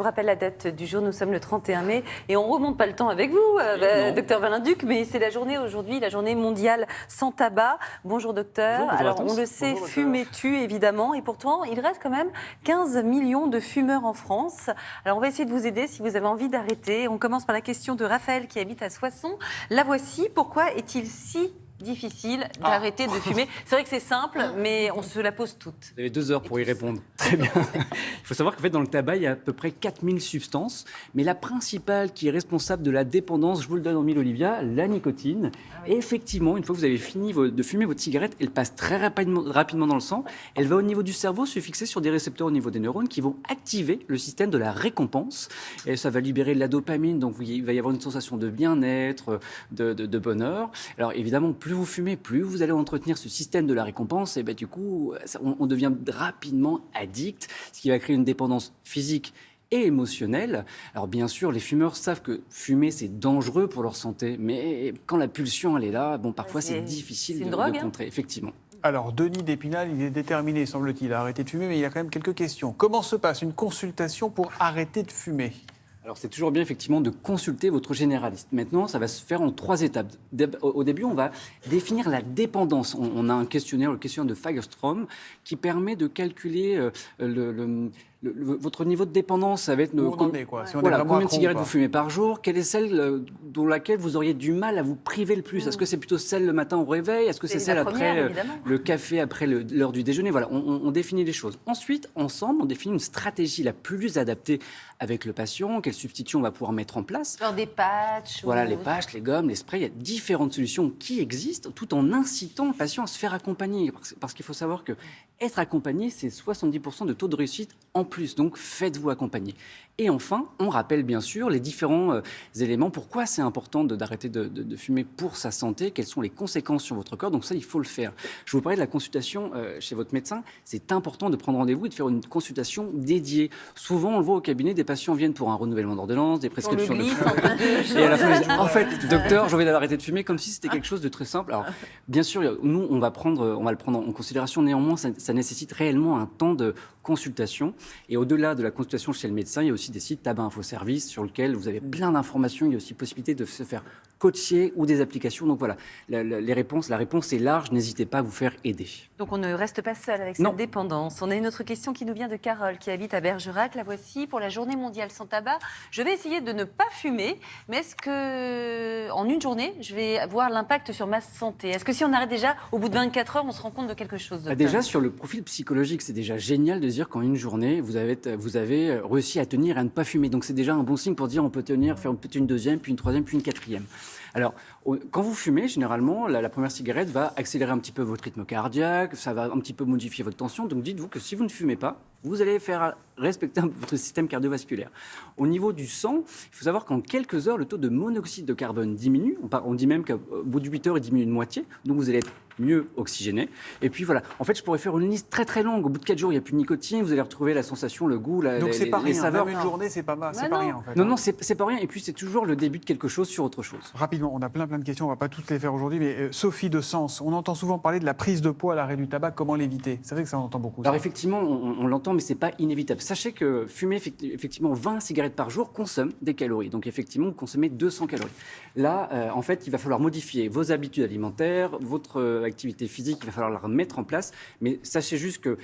rappelle la date du jour, nous sommes le 31 mai et on ne remonte pas le temps avec vous, docteur Valenduc, mais c'est la journée aujourd'hui, la journée mondiale sans tabac. Bonjour docteur. Bonjour, alors on le sait, fumer tue évidemment et pourtant il reste quand même 15 millions de fumeurs en France. Alors on va essayer de vous aider si vous avez envie d'arrêter. On commence par la question de Raphaël qui habite à Soissons. La voici, pourquoi est-il si difficile d'arrêter de fumer? C'est vrai que c'est simple, mais on se la pose toute. Vous avez 2 heures pour y répondre. Très bien. Il faut savoir qu'en fait, dans le tabac, il y a à peu près 4000 substances, mais la principale qui est responsable de la dépendance, je vous le donne en mille, Olivia, la nicotine. Et effectivement, une fois que vous avez fini de fumer votre cigarette, elle passe très rapidement dans le sang. Elle va au niveau du cerveau se fixer sur des récepteurs au niveau des neurones qui vont activer le système de la récompense. Et ça va libérer de la dopamine, donc il va y avoir une sensation de bien-être, de bonheur. Alors évidemment, plus vous fumez, plus vous allez entretenir ce système de la récompense, et du coup, on devient rapidement addict, ce qui va créer une dépendance physique et émotionnelle. Alors bien sûr, les fumeurs savent que fumer, c'est dangereux pour leur santé, mais quand la pulsion, elle est là, parfois c'est difficile de contrer, effectivement. Alors, Denis d'Épinal, il est déterminé, semble-t-il, à arrêter de fumer, mais il a quand même quelques questions. Comment se passe une consultation pour arrêter de fumer ? Alors, c'est toujours bien, effectivement, de consulter votre généraliste. Maintenant, ça va se faire en 3 étapes. Au début, on va définir la dépendance. On a un questionnaire, le questionnaire de Fagerstrom, qui permet de calculer votre niveau de dépendance. Ça va être combien de cigarettes vous fumez par jour, quelle est celle dans laquelle vous auriez du mal à vous priver le plus. Est-ce que c'est plutôt celle le matin au réveil? Est-ce que c'est celle après le café, après l'heure du déjeuner? Voilà, on définit les choses. Ensuite, ensemble, on définit une stratégie la plus adaptée avec le patient, quelle substitution on va pouvoir mettre en place. Genre des patchs. Voilà, les patchs, les gommes, les sprays, il y a différentes solutions qui existent, tout en incitant le patient à se faire accompagner. Parce qu'il faut savoir que être accompagné, c'est 70% de taux de réussite en plus. Donc, faites-vous accompagner. Et enfin, on rappelle bien sûr les différents éléments. Pourquoi c'est important d'arrêter de fumer pour sa santé? Quelles sont les conséquences sur votre corps? Donc ça, il faut le faire. Je vous parlais de la consultation chez votre médecin. C'est important de prendre rendez-vous et de faire une consultation dédiée. Souvent, on le voit au cabinet, des patients viennent pour un renouvellement d'ordonnance, des prescriptions de... Et à la fin, en fait, docteur, j'ai envie d'arrêter de fumer, comme si c'était quelque chose de très simple. Alors, bien sûr, nous, on va le prendre en considération. Néanmoins, ça nécessite réellement un temps de consultation. Et au-delà de la consultation chez le médecin, il y a aussi des sites Tabac Info Service sur lesquels vous avez plein d'informations. Il y a aussi possibilité de se faire coacher ou des applications. Donc voilà, la réponse est large. N'hésitez pas à vous faire aider. Donc on ne reste pas seul avec cette dépendance. On a une autre question qui nous vient de Carole, qui habite à Bergerac. La voici, pour la journée mondiale sans tabac. Je vais essayer de ne pas fumer, mais est-ce que en une journée, je vais voir l'impact sur ma santé? Est-ce que si on arrête déjà, au bout de 24 heures, on se rend compte de quelque chose? Déjà, sur le profil psychologique, c'est déjà génial de dire qu'en une journée, vous avez réussi à tenir et à ne pas fumer. Donc c'est déjà un bon signe pour dire on peut tenir, faire peut-être une deuxième, puis une troisième, puis une quatrième. Alors, quand vous fumez, généralement, la première cigarette va accélérer un petit peu votre rythme cardiaque, ça va un petit peu modifier votre tension. Donc dites-vous que si vous ne fumez pas, vous allez faire respecter votre système cardiovasculaire. Au niveau du sang, il faut savoir qu'en quelques heures, le taux de monoxyde de carbone diminue. On dit même qu'au bout de 8 heures, il diminue de moitié. Donc vous allez être mieux oxygéné. Et puis voilà, en fait, je pourrais faire une liste très très longue. Au bout de 4 jours, il n'y a plus de nicotine, vous allez retrouver la sensation, le goût, Donc c'est pas les rien, saveurs. même une journée, c'est pas rien en fait. Non, c'est pas rien. Et puis c'est toujours le début de quelque chose sur autre chose. Rapidement, on a plein de questions, on va pas toutes les faire aujourd'hui, mais Sophie de Sens, on entend souvent parler de la prise de poids à l'arrêt du tabac, comment l'éviter? C'est vrai que ça, on entend beaucoup. Alors effectivement, on l'entend, mais c'est pas inévitable. Sachez que fumer effectivement 20 cigarettes par jour consomme des calories. Donc effectivement, vous consommez 200 calories. Là, en fait, il va falloir modifier vos habitudes alimentaires, votre activité physique, il va falloir la remettre en place. Mais sachez juste que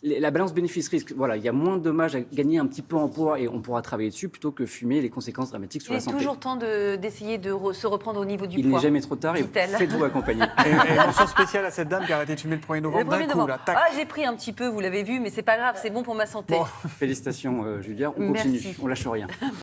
la balance bénéfice-risque, voilà, il y a moins de dommages à gagner un petit peu en poids et on pourra travailler dessus plutôt que fumer les conséquences dramatiques sur la santé. Il est toujours temps d'essayer de se reprendre au niveau du poids. Il n'est jamais trop tard et faites-vous accompagner. Et mention spéciale à cette dame qui a arrêté de fumer le 1er novembre d'un coup. Là, tac. J'ai pris un petit peu, vous l'avez vu, mais c'est pas grave, c'est bon pour ma santé. Félicitations Julia, on continue, on lâche rien.